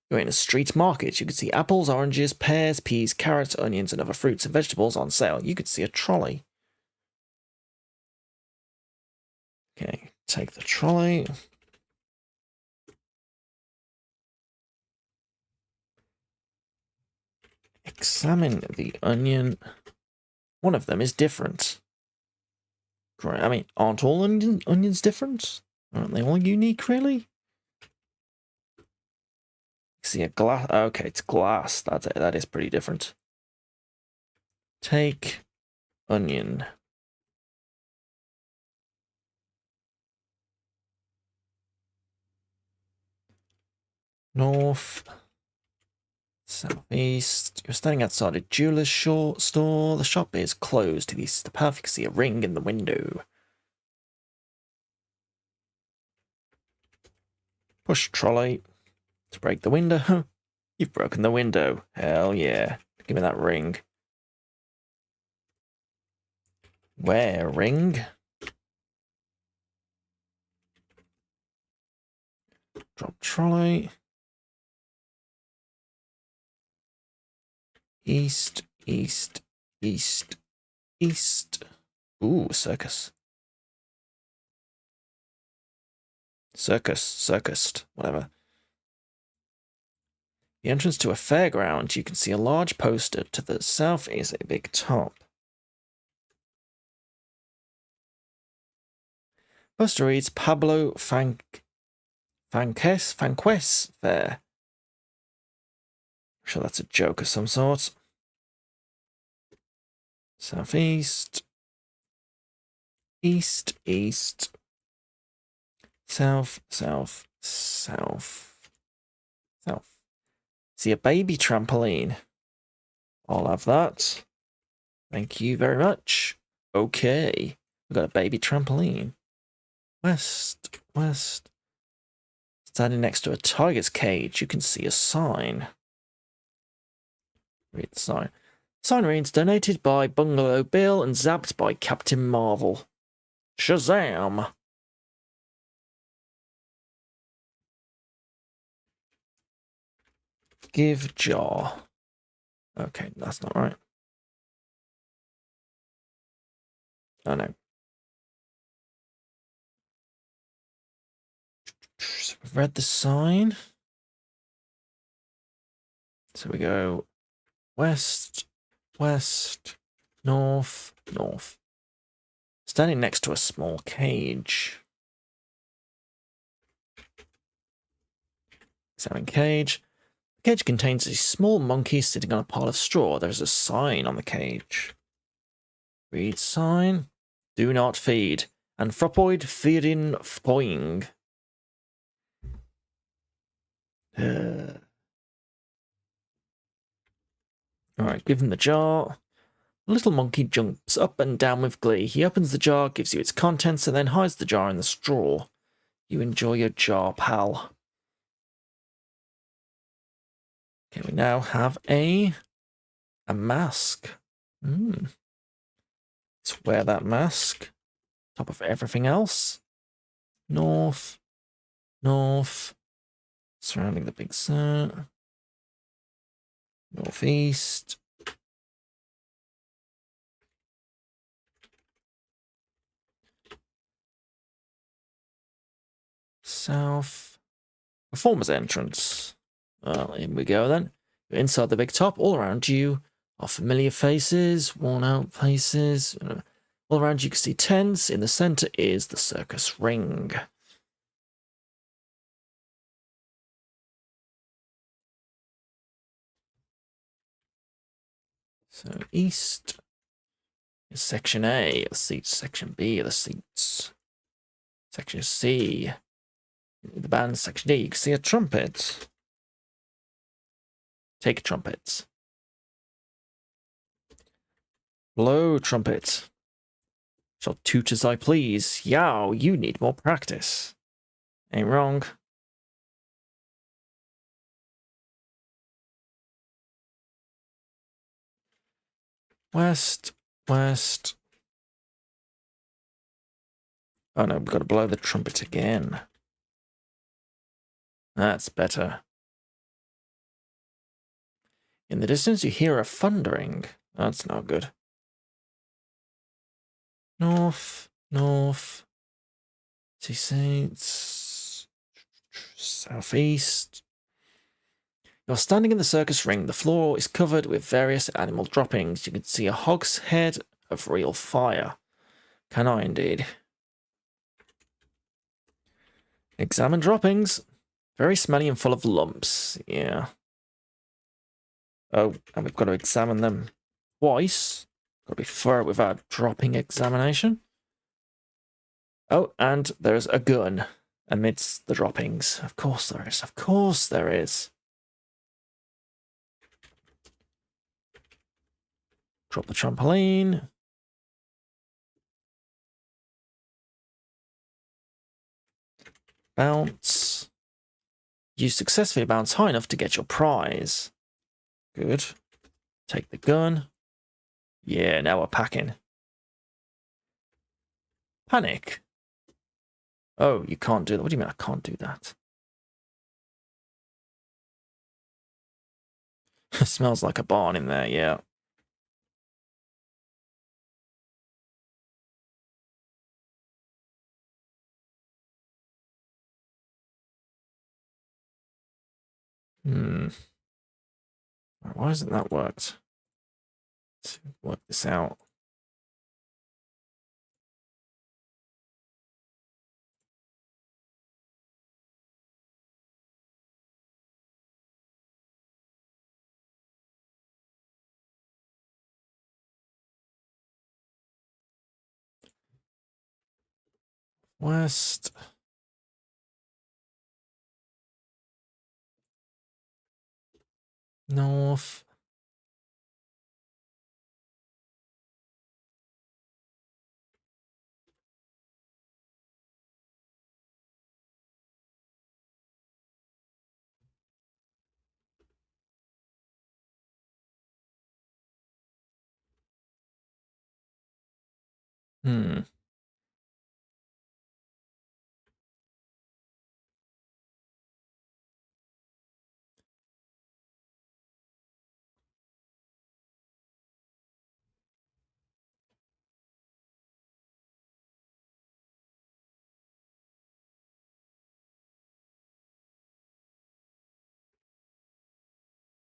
You're in a street market. You can see apples, oranges, pears, peas, carrots, onions, and other fruits and vegetables on sale. You could see a trolley. Okay, take the trolley. Examine the onion. One of them is different. I mean, aren't all onions different? Aren't they all unique, really? See a glass. Okay, it's glass. That's it. That is pretty different. Take onion. North. Southeast. You're standing outside a jeweler's store. The shop is closed. To the east of the path, you can see a ring in the window. Push trolley to break the window. You've broken the window. Hell yeah. Give me that ring. Where ring? Drop trolley. East, east, east, east. Ooh, circus. Circused, whatever. The entrance to a fairground, you can see a large poster. To the south is a big top. Poster reads Pablo Fanques Fair. I'm sure that's a joke of some sort. Southeast. East, east. South, south, south, south. See a baby trampoline. I'll have that. Thank you very much. Okay. We've got a baby trampoline. West, west. Standing next to a tiger's cage, you can see a sign. Read the sign. Sign reads, donated by Bungalow Bill and zapped by Captain Marvel. Shazam! Give jar. Okay, that's not right. Oh no. So we've read the sign. So we go west, west, north, north. Standing next to a small cage. Examine cage. The cage contains a small monkey sitting on a pile of straw. There's a sign on the cage. Read sign. Do not feed. Anthropoid feeding foing. Alright, give him the jar. The little monkey jumps up and down with glee. He opens the jar, gives you its contents, and then hides the jar in the straw. You enjoy your jar, pal. Okay, we now have a mask. Let's wear that mask. Top of everything else. North, north, surrounding the big sun. Northeast. South. Performer's entrance. Well, in we go then. You're inside the big top. All around you are familiar faces, worn out faces. All around you can see tents. In the center is the circus ring. So east is section A, the seats. Section B are the seats. Section C, the band. Section D, you can see a trumpet. Take trumpet. Blow trumpet. Shall toot as I please. Yow, you need more practice. Ain't wrong. West, west. Oh no, we've got to blow the trumpet again. That's better. In the distance, you hear a thundering. That's not good. North, north. See saints. Southeast. You're standing in the circus ring. The floor is covered with various animal droppings. You can see a hog's head of real fire. Can I indeed? Examine droppings. Very smelly and full of lumps. Yeah. Oh, and we've got to examine them twice. Got to be thorough with our dropping examination. Oh, and there's a gun amidst the droppings. Of course there is. Of course there is. Drop the trampoline. Bounce. You successfully bounce high enough to get your prize. Good. Take the gun. Yeah, now we're packing. Panic. Oh, you can't do that. What do you mean I can't do that? It smells like a barn in there, yeah. Why hasn't that worked? Let's work this out. West. North. Hmm.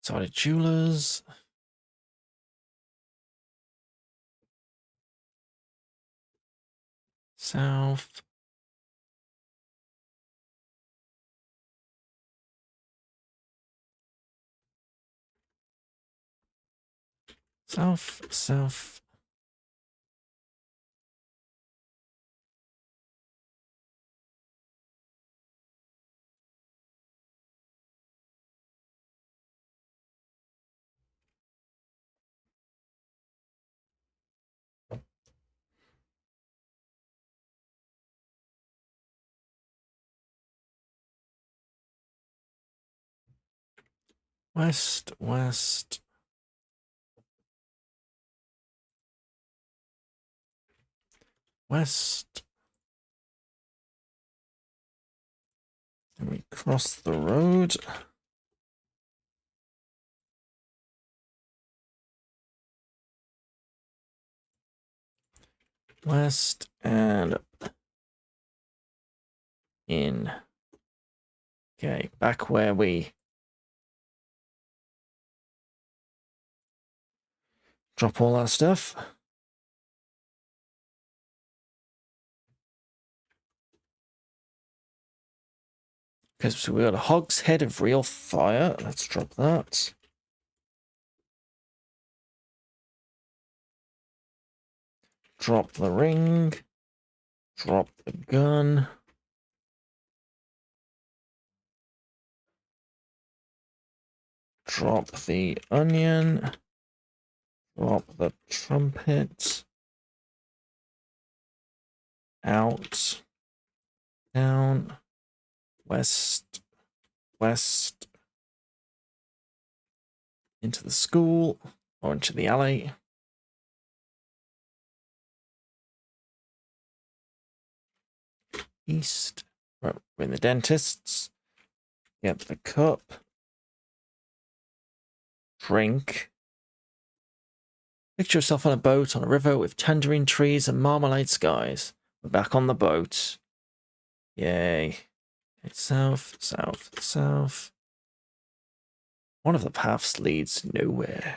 Sorry, jewelers. South. South, south. West, west. West. Then we cross the road. West and in. Okay, back where we drop all our stuff. Okay, so we got a hogshead of real fire. Let's drop that. Drop the ring. Drop the gun. Drop the onion. Drop the trumpet. Out. Down. West. West. Into the school. Or into the alley. East. We're in the dentist's. Get the cup. Drink. Picture yourself on a boat on a river with tangerine trees and marmalade skies. We're back on the boat. Yay. It's south, south, south. One of the paths leads nowhere.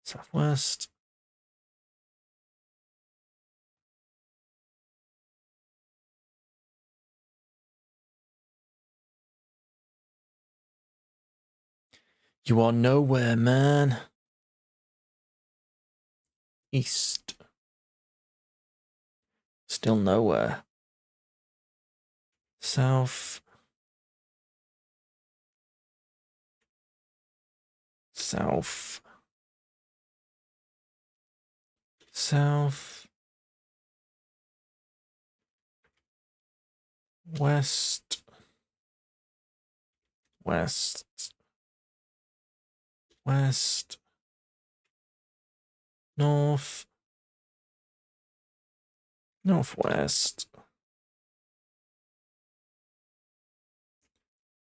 Southwest. You are nowhere, man. East. Still nowhere. South. South. South. West. West. West. North. Northwest.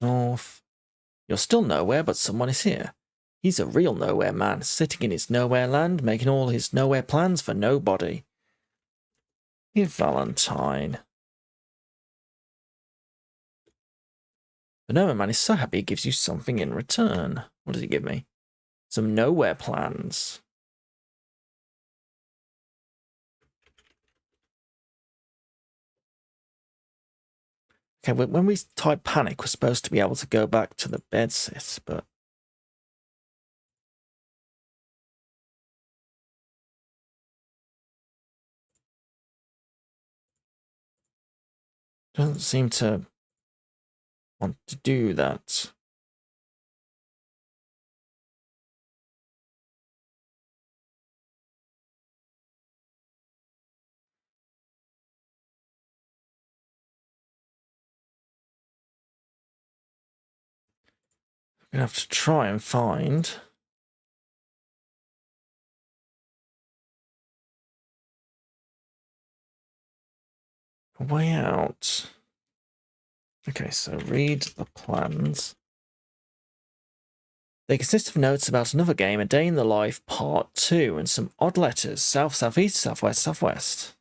North. You're still nowhere, but someone is here. He's a real nowhere man, sitting in his nowhere land, making all his nowhere plans for nobody. Dear Valentine. The nowhere man is so happy he gives you something in return. What does he give me? Some nowhere plans. Okay, when we type panic, we're supposed to be able to go back to the bedsit, but doesn't seem to want to do that. gonna have to try and find a way out. Okay, so read the plans. They consist of notes about another game, A Day in the Life Part 2, and some odd letters, south, southeast, southwest, southwest.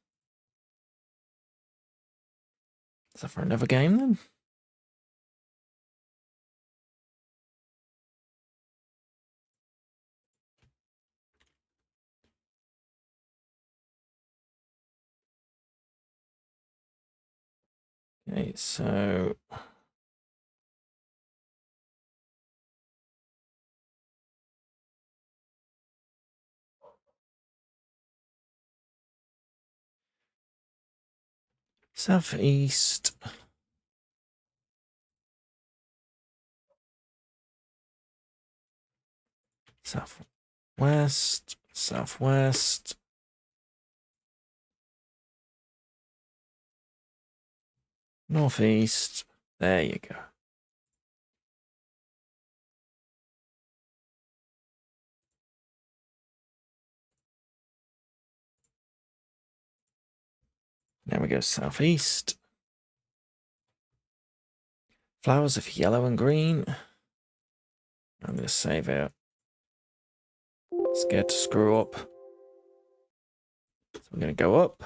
Is that for another game then? Okay, so southeast. Southwest, southwest. Northeast. There you go. Now we go southeast. Flowers of yellow and green. I'm going to save it. Scared to screw up. So we're going to go up.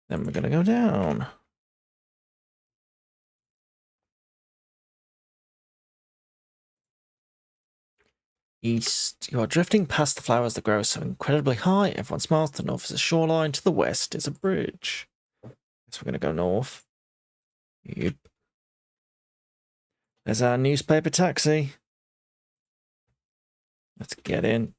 Then we're going to go down. East. You are drifting past the flowers that grow so incredibly high. Everyone smiles. To the north is a shoreline. To the west is a bridge. So we're going to go north. Yep. There's our newspaper taxi. Let's get in.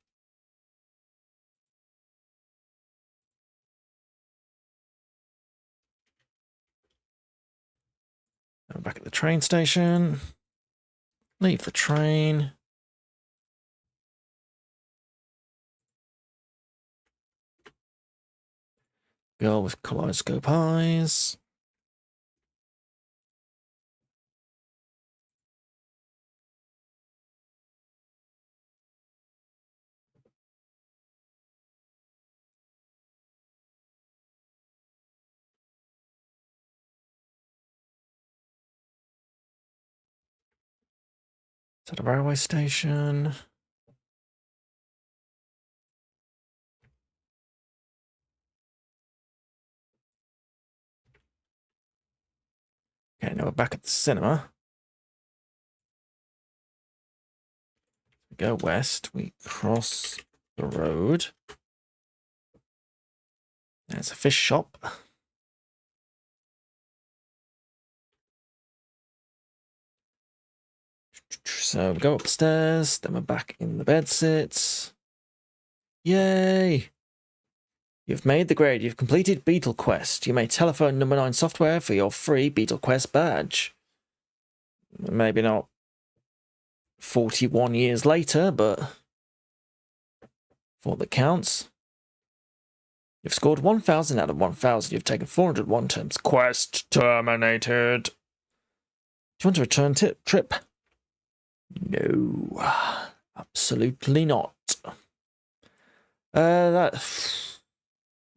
We're back at the train station. Leave the train. Girl with kaleidoscope eyes. It's at a railway station. Okay, now we're back at the cinema. We go west. We cross the road. There's a fish shop. So we go upstairs. Then we're back in the bedsit. Yay! You've made the grade. You've completed Beatle Quest. You may telephone number 9 software for your free Beatle Quest badge. Maybe not 41 years later, but for what that counts. You've scored 1,000 out of 1,000. You've taken 401 turns. Quest terminated. Do you want a return trip? No. Absolutely not.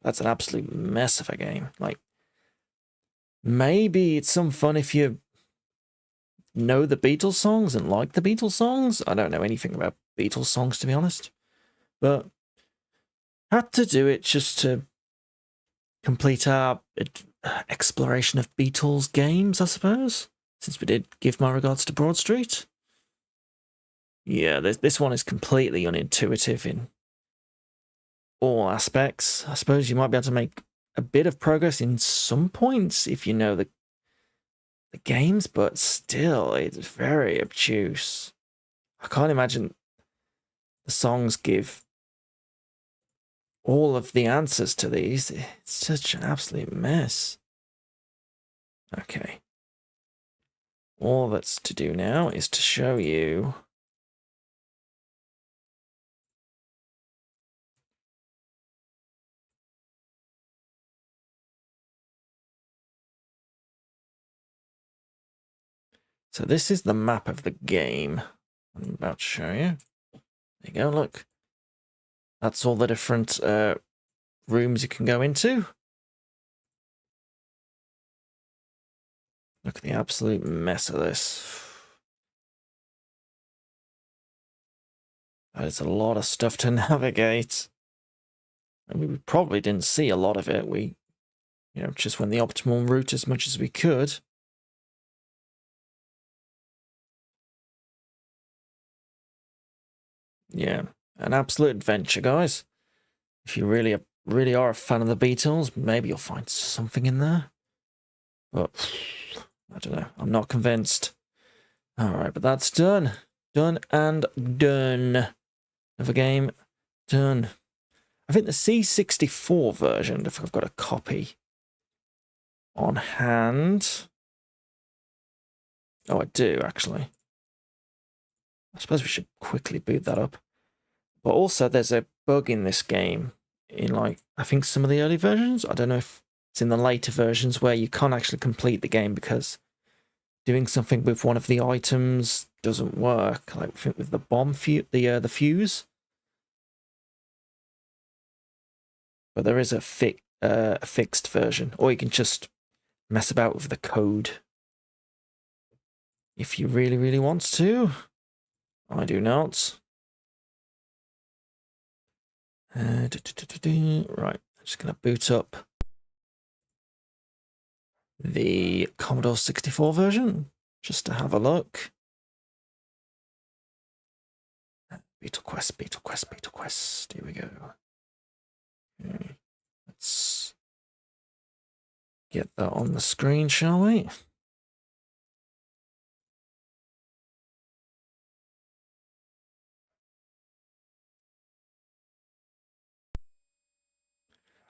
That's an absolute mess of a game. Like, maybe it's some fun if you know the Beatles songs and like the Beatles songs. I don't know anything about Beatles songs, to be honest. But had to do it just to complete our exploration of Beatles games, I suppose, since we did give my regards to Broad Street. Yeah, this one is completely unintuitive in all aspects. I suppose you might be able to make a bit of progress in some points if you know the games, but still, it's very obtuse. I can't imagine the songs give all of the answers to these. It's such an absolute mess. Okay. All that's to do now is to show you So this is the map of the game I'm about to show you. There you go, look. That's all the different rooms you can go into. Look at the absolute mess of this. That is a lot of stuff to navigate. And we probably didn't see a lot of it. We, just went the optimal route as much as we could. Yeah, an absolute adventure, guys. If you really are a fan of the Beatles, maybe you'll find something in there. But I don't know. I'm not convinced. All right, but that's done. Done and done. Another game done. I think the C64 version, if I've got a copy on hand. Oh, I do, actually. I suppose we should quickly boot that up. But also, there's a bug in this game in, I think some of the early versions. I don't know if it's in the later versions where you can't actually complete the game because doing something with one of the items doesn't work. Like, I think with the bomb the fuse. But there is a fixed version, or you can just mess about with the code if you really, really want to. I do not. Right, I'm just going to boot up the Commodore 64 version, just to have a look. Beatle Quest, here we go. Okay. Let's get that on the screen, shall we?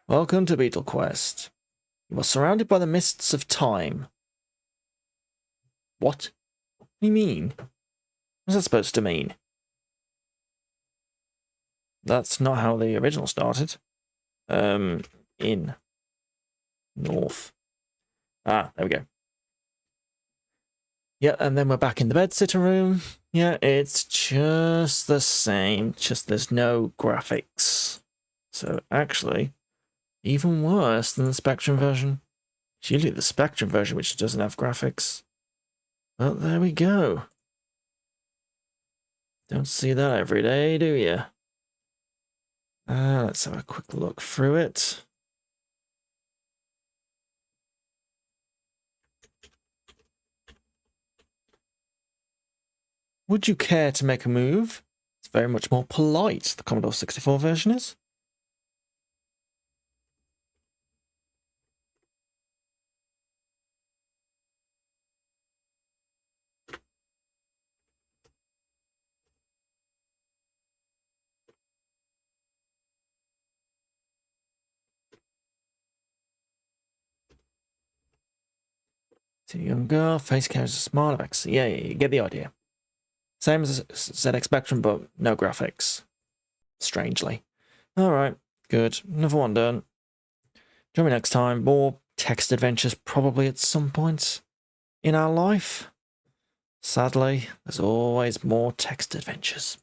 Welcome to Beatle Quest. You are surrounded by the mists of time. What? What do you mean? What's that supposed to mean? That's not how the original started. In North. Ah, there we go. Yeah, and then we're back in the bedsitter room. Yeah, it's just the same, just there's no graphics. So actually, even worse than the Spectrum version. It's usually the Spectrum version which doesn't have graphics. Well, there we go. Don't see that every day, do you? Let's have a quick look through it. Would you care to make a move? It's very much more polite, the Commodore 64 version is. See a young girl, face carries a smile of X. Yeah, you get the idea. Same as ZX Spectrum, but no graphics. Strangely. Alright, good. Another one done. Join me next time. More text adventures probably at some point in our life. Sadly, there's always more text adventures.